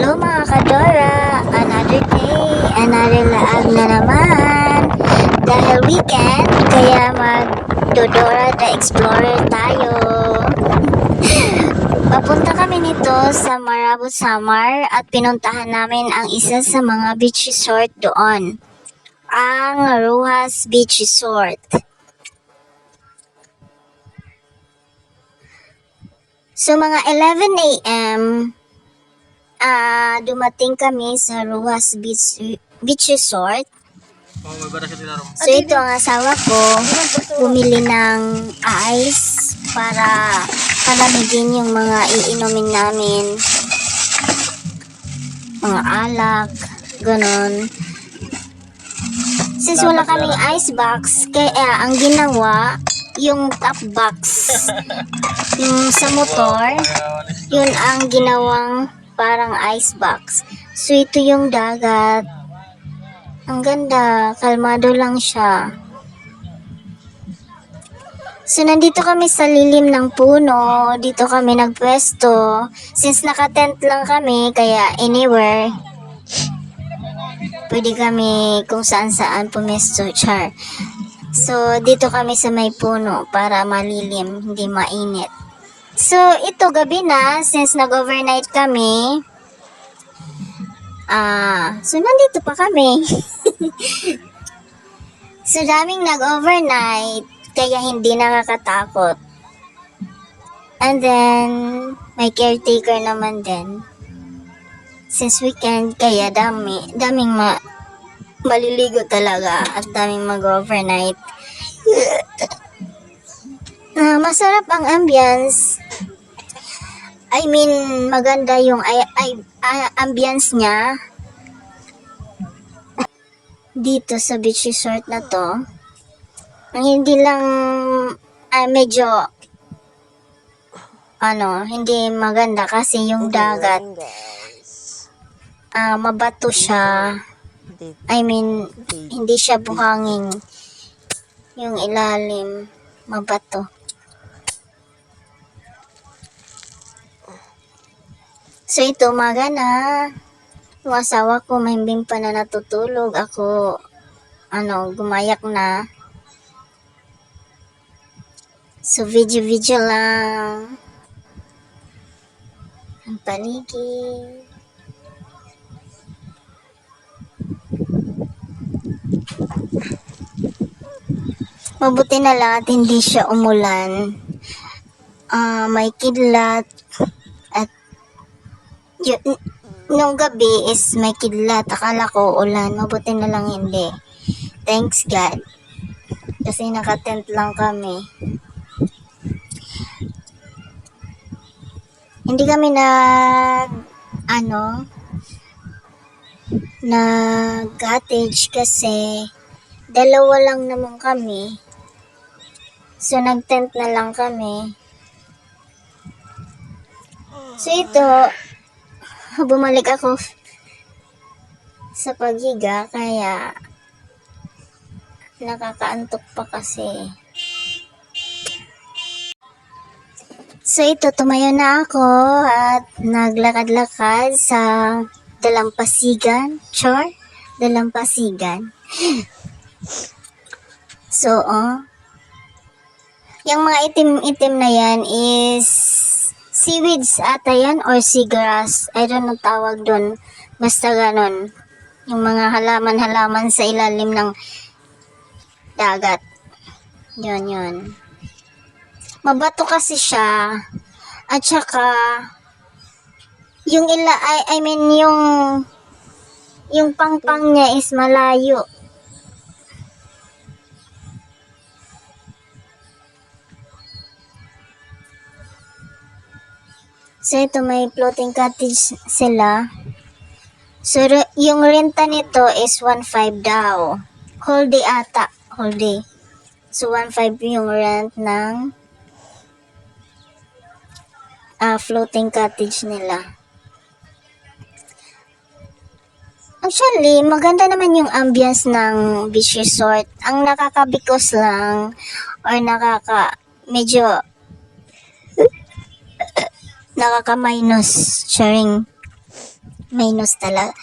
Hello mga kadora! Another day, another laag na naman. Dahil weekend, kaya mag-Dodora the Explorer tayo. Papunta kami nito sa Marabot Samar at pinuntahan namin ang isa sa mga beach resort doon. Ang Rojas Beach Resort. So mga 11 a.m., dumating kami sa Rojas Beach Resort. So ito ang asawa ko, bumili ng ice para palamigin yung mga iinumin namin. Mga alak, ganun. Since wala kaming ice box, kaya ang ginawa, yung top box, yung sa motor, yun ang ginawang parang ice box. So ito yung dagat. Ang ganda, kalmado lang siya. So nandito kami sa lilim ng puno, dito kami nagpwesto. Since naka-tent lang kami, kaya anywhere, pwede kami kung saan-saan pumesto, char. So dito kami sa may puno para malilim, hindi mainit. So ito gabi na, since nag-overnight kami, so nandito pa kami. So daming nag-overnight, kaya hindi nakakatakot. And then, may caretaker naman din. Since weekend, kaya daming maliligo talaga at daming mag-overnight. Masarap ang ambience. I mean, maganda yung ambience niya dito sa beach resort na to. Ang hindi lang medyo hindi maganda kasi yung dagat mabato siya. I mean, hindi siya buhangin. Yung ilalim mabato. So ito umaga na. Yung asawa ko mahimbing pa na natutulog. Ako gumayak na. So video lang ang paligid. Mabuti na lang at hindi siya umulan. May kidlat at nung gabi is may kidlat. Akala ko ulan. Mabuti na lang hindi. Thanks God. Kasi naka-tent lang kami. Hindi kami nag-cottage kasi dalawa lang naman kami. So nag-tent na lang kami. So ito, bumalik ako sa paghiga kaya nakakaantok pa kasi. So ito, tumayo na ako at naglakad-lakad sa Dalampasigan. Dalampasigan. So, yung mga itim-itim na yan is seaweeds ata yan or seagrass. I don't know tawag doon. Basta ganon. Yung mga halaman-halaman sa ilalim ng dagat. Yun. Mabato kasi siya. At saka yung yung pangpang niya is malayo. So ito may floating cottage sila. So yung renta nito is 1.5 daw. Whole day ata. Whole day. So 1.5 yung rent ng floating cottage nila. Actually, maganda naman yung ambience ng beach resort. Ang nakakabikos lang or medyo nakaka-minus sharing Minus talaga.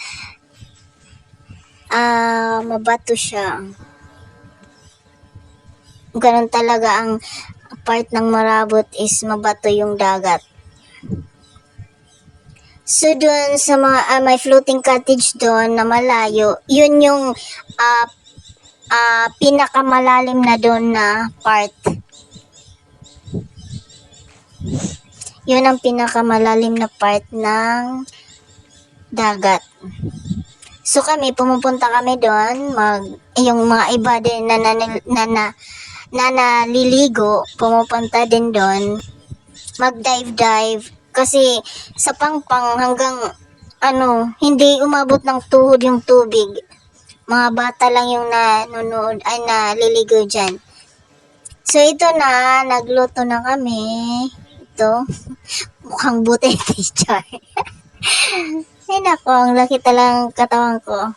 Mabato siya. Ganun talaga ang part ng Marabot is mabato yung dagat. So doon sa mga may floating cottage doon na malayo, yun yung pinakamalalim na doon na part. Yun ang pinakamalalim na part ng dagat. So kami, pumupunta kami doon, yung mga iba din na naliligo, pumupunta din doon, mag-dive kasi sa Pangpang hanggang hindi umabot ng tuhod yung tubig. Mga bata lang yung nanonood ay naliligo dyan. So ito na, nagluto na kami. Ito, mukhang buti teacher. Ay nako, ang laki talagang katawan ko.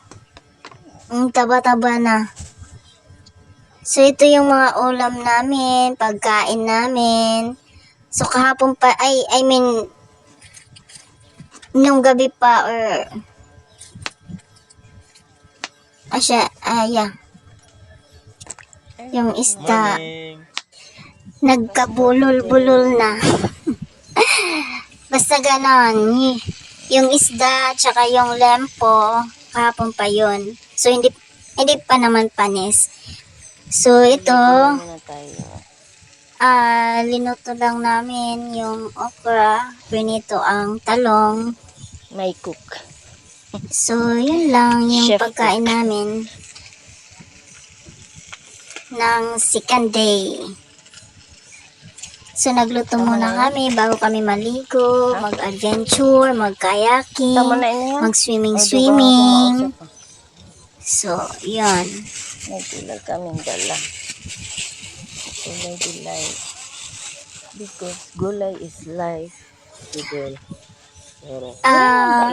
Taba-taba na. So ito yung mga ulam namin, pagkain namin. So kahapon pa, I mean, nung gabi pa or yeah. Yung isda, nagkabulol-bulol na. Basta ganon. Yung isda, tsaka yung lempo, kahapon pa yun. So, hindi pa naman panis. So, ito, linuto lang namin yung okra, pinito ang talong. May cook. So, yun lang yung Chef pagkain namin ng second day. So, nagluto muna kami bago kami maligo, mag-adventure, mag-kayaking, mag-swimming. So, yun. Nagulay kaming dala. Gulay. Because gulay is life. Gulay.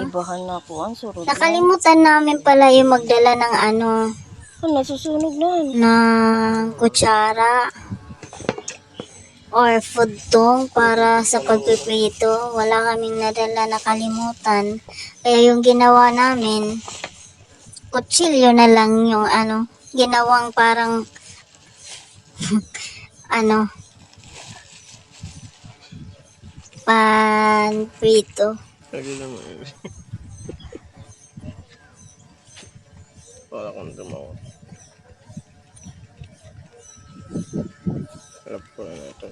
Ibahan na ako. Ang surod nakalimutan namin pala yung magdala ng nasusunog na. ng kutsara or food tong para sa pagpiprito. Wala kaming nadala, nakalimutan. Kaya yung ginawa namin, kutsilyo na lang yung ginawang parang pan prito. Lagi naman yun. Wala kang dumawa. Harap ko na ito.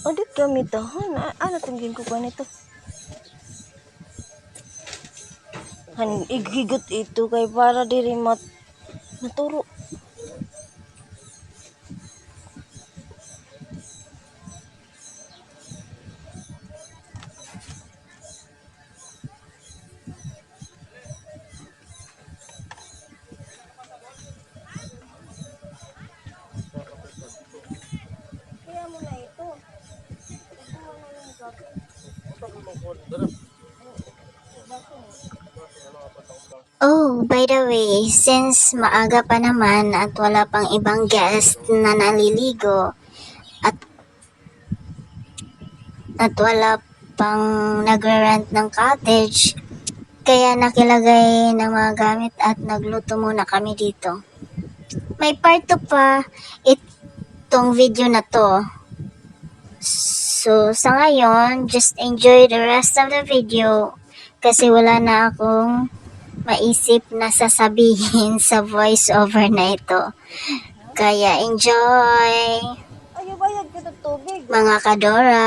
Adik kami tahan. Ano tunggin ko pa nito? Igigot ito kay para diri naturo. Kaya mo na ito. Oh, by the way, since maaga pa naman at wala pang ibang guest na naliligo at wala pang nagre-rent ng cottage, kaya nakilagay ng mga gamit at nagluto muna kami dito. May part 2 pa itong video na to. So, sa ngayon, just enjoy the rest of the video kasi wala na akong maisip na sasabihin sa voice over na ito. Kaya enjoy Ayaw bayad ka ng tubig. mga kadora.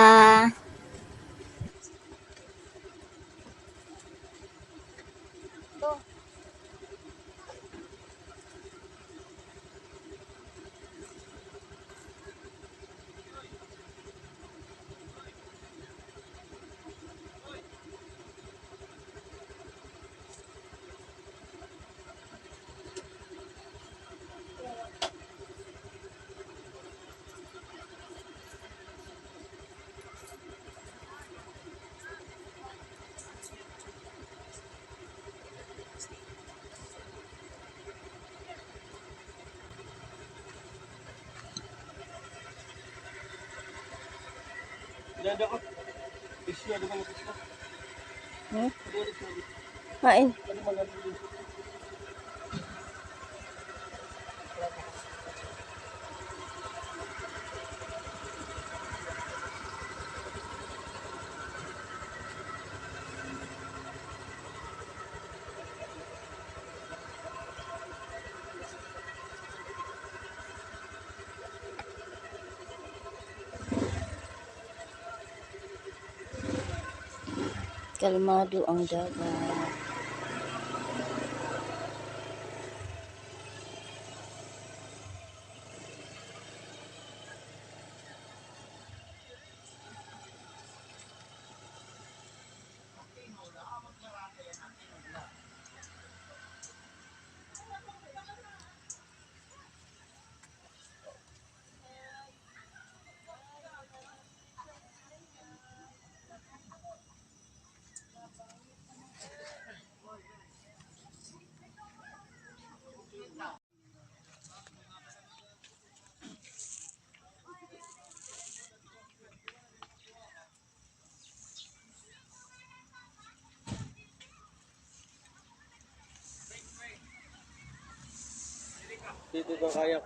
Hmm? Main. Kalmado ang dagat. Dito ka kayak.